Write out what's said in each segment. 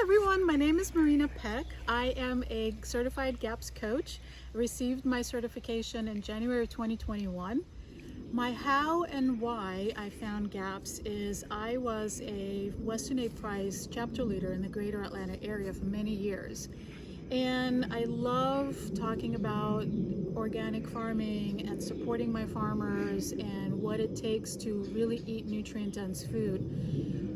everyone, my name is Marina Peck. I am a certified GAPS coach. I received my certification in January 2021. My how and why I found GAPS is I was a Western A Price chapter leader in the greater Atlanta area for many years. And I love talking about organic farming and supporting my farmers and what it takes to really eat nutrient-dense food.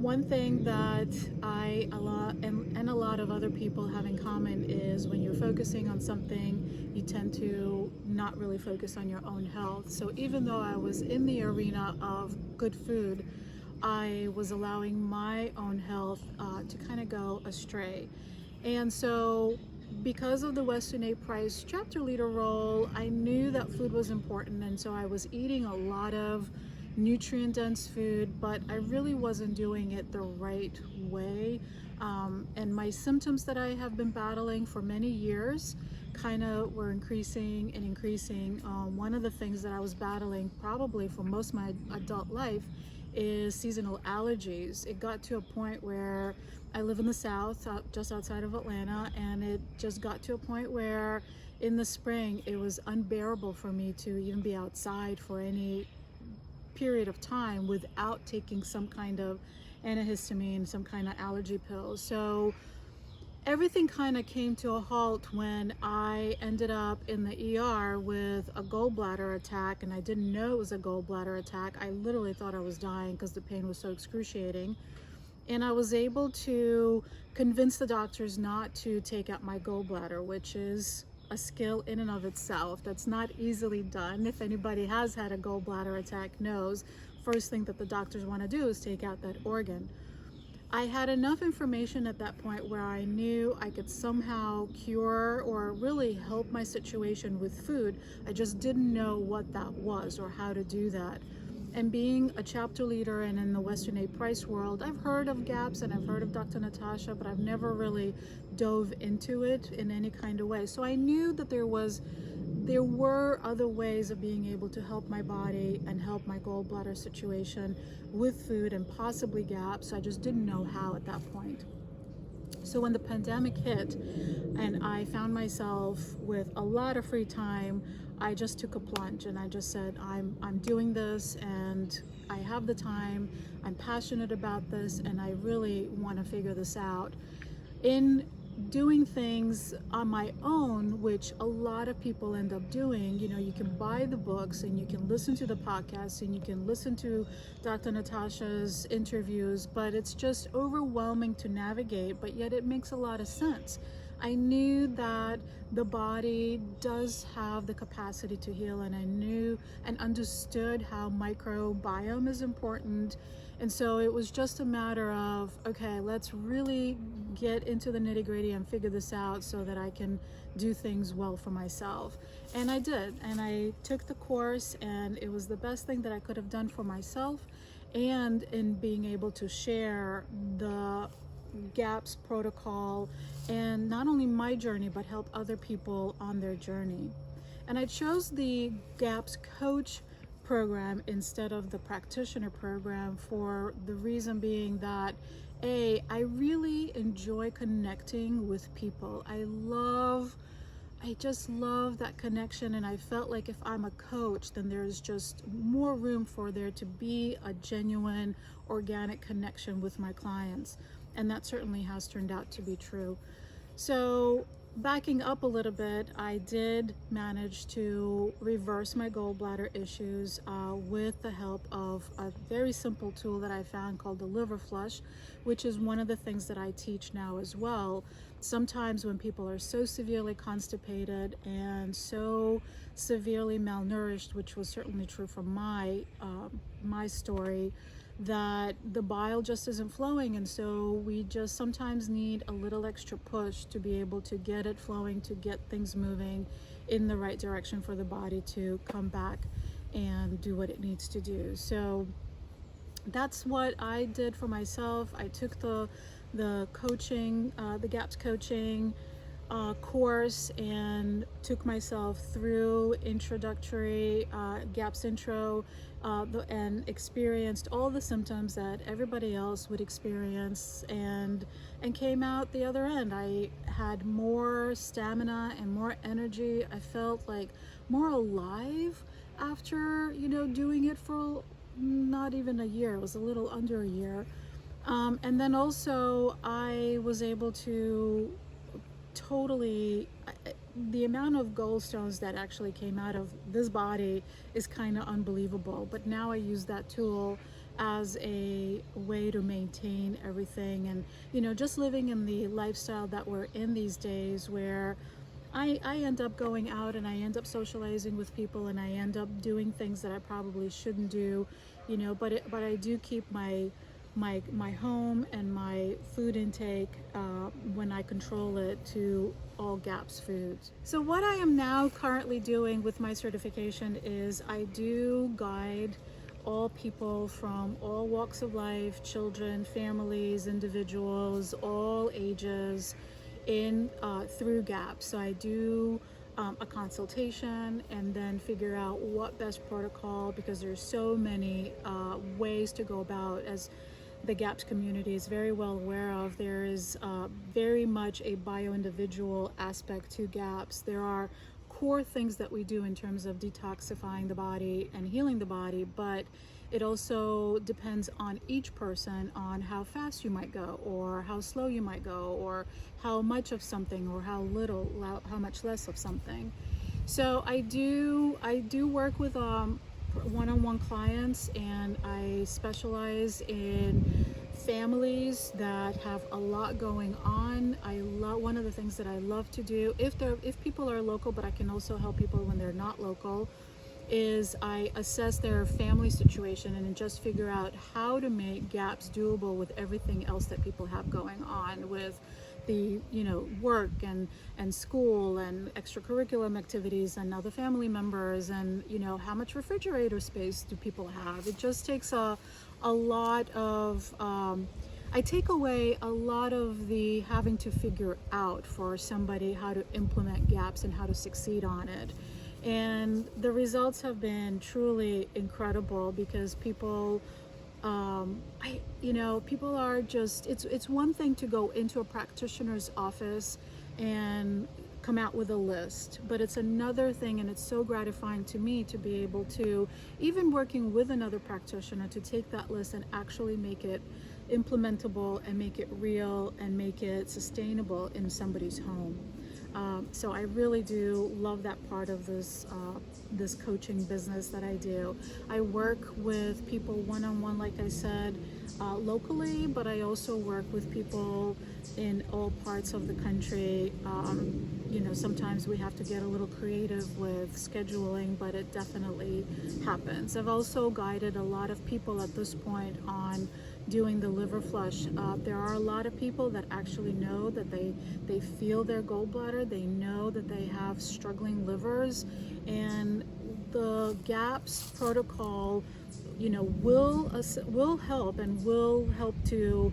One thing that I and a lot of other people have in common is when you're focusing on something, you tend to not really focus on your own health. So even though I was in the arena of good food, I was allowing my own health to kind of go astray. And so because of the Western A Price chapter leader role, I knew that food was important, and so I was eating a lot of nutrient-dense food, but I really wasn't doing it the right way. And my symptoms that I have been battling for many years kind of were increasing and increasing. One of the things that I was battling probably for most of my adult life is seasonal allergies. It got to a point where I live in the South, just outside of Atlanta, and it just got to a point where in the spring it was unbearable for me to even be outside for any period of time without taking some kind of antihistamine, some kind of allergy pills. So everything kind of came to a halt when I ended up in the ER with a gallbladder attack, and I didn't know it was a gallbladder attack. I literally thought I was dying because the pain was so excruciating. And I was able to convince the doctors not to take out my gallbladder, which is a skill in and of itself. That's not easily done. If anybody has had a gallbladder attack knows, first thing that the doctors want to do is take out that organ. I had enough information at that point where I knew I could somehow cure or really help my situation with food. I just didn't know what that was or how to do that. And being a chapter leader and in the Western A Price world, I've heard of GAPS and I've heard of Dr. Natasha, but I've never really dove into it in any kind of way. So I knew that there were other ways of being able to help my body and help my gallbladder situation with food and possibly GAPS. I just didn't know how at that point. So when the pandemic hit and I found myself with a lot of free time, I just took a plunge and I just said, I'm doing this and I have the time, I'm passionate about this, and I really want to figure this out. In doing things on my own, which a lot of people end up doing, you can buy the books and you can listen to the podcasts and you can listen to Dr. Natasha's interviews, but it's just overwhelming to navigate, but yet it makes a lot of sense. I knew that the body does have the capacity to heal, and I knew and understood how microbiome is important. And so it was just a matter of, okay, let's really get into the nitty-gritty and figure this out so that I can do things well for myself. And I did, and I took the course, and it was the best thing that I could have done for myself, and in being able to share the GAPS protocol and not only my journey but help other people on their journey. And I chose the GAPS coach program instead of the practitioner program for the reason being that I really enjoy connecting with people. I just love that connection, and I felt like if I'm a coach, then there's just more room for there to be a genuine organic connection with my clients. And that certainly has turned out to be true. So backing up a little bit, I did manage to reverse my gallbladder issues with the help of a very simple tool that I found called the liver flush, which is one of the things that I teach now as well. Sometimes when people are so severely constipated and so severely malnourished, which was certainly true for my story, that the bile just isn't flowing, and so we just sometimes need a little extra push to be able to get it flowing, to get things moving in the right direction for the body to come back and do what it needs to do. So that's what I did for myself. I took the coaching, the GAPS coaching, course and took myself through introductory GAPS intro and experienced all the symptoms that everybody else would experience, and came out the other end. I had more stamina and more energy. I felt like more alive after, you know, doing it for not even a year. It was a little under a year. And then also I was able to totally, the amount of gallstones that actually came out of this body is kind of unbelievable. But now I use that tool as a way to maintain everything, and, you know, just living in the lifestyle that we're in these days, where I end up going out and I end up socializing with people and I end up doing things that I probably shouldn't do, you know, but I do keep my home and my food intake, when I control it, to all GAPS foods. So what I am now currently doing with my certification is I do guide all people from all walks of life, children, families, individuals, all ages, in through GAPS. So I do a consultation and then figure out what best protocol, because there's so many ways to go about, as the GAPS community is very well aware of. There is very much a bio-individual aspect to GAPS. There are core things that we do in terms of detoxifying the body and healing the body, but it also depends on each person, on how fast you might go, or how slow you might go, or how much of something, or how little, how much less of something. So I do work with one-on-one clients, and I specialize in families that have a lot going on. One of the things that I love to do, if people are local, but I can also help people when they're not local, is I assess their family situation and just figure out how to make GAPS doable with everything else that people have going on, with the, you know, work and school and extracurricular activities and other family members, and, you know, how much refrigerator space do people have. It just takes a lot of I take away a lot of the having to figure out for somebody how to implement GAPS and how to succeed on it. And the results have been truly incredible, because people, people are just, it's one thing to go into a practitioner's office and come out with a list, but it's another thing, and it's so gratifying to me to be able to, even working with another practitioner, to take that list and actually make it implementable and make it real and make it sustainable in somebody's home. So I really do love that part of this coaching business that I do. I work with people one-on-one, like I said, locally, but I also work with people in all parts of the country. Sometimes we have to get a little creative with scheduling, but it definitely happens. I've also guided a lot of people at this point on doing the liver flush. There are a lot of people that actually know that they feel their gallbladder, they know that they have struggling livers, and the GAPS protocol, will help, and will help to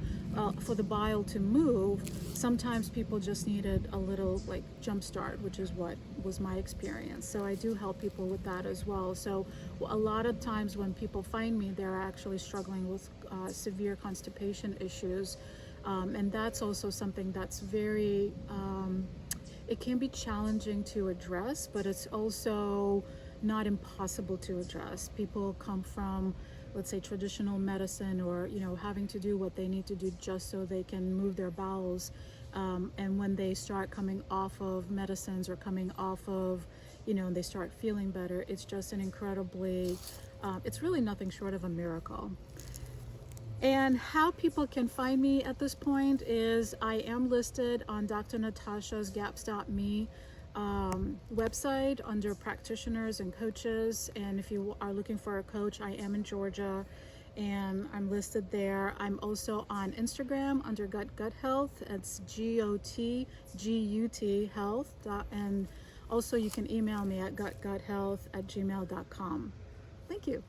for the bile to move. Sometimes people just needed a little jump start, which is what was my experience. So I do help people with that as well. So a lot of times when people find me, they're actually struggling with severe constipation issues, and that's also something that's very it can be challenging to address, but it's also not impossible to address. People come from, let's say, traditional medicine, or having to do what they need to do just so they can move their bowels, and when they start coming off of medicines, or coming off of, and they start feeling better, it's just an incredibly it's really nothing short of a miracle. And how people can find me at this point is I am listed on Dr. Natasha's gaps.me website under practitioners and coaches. And if you are looking for a coach, I am in Georgia and I'm listed there. I'm also on Instagram under Gut Health. It's GOTGUT Health. And also you can email me at gutguthealth@gmail.com. Thank you.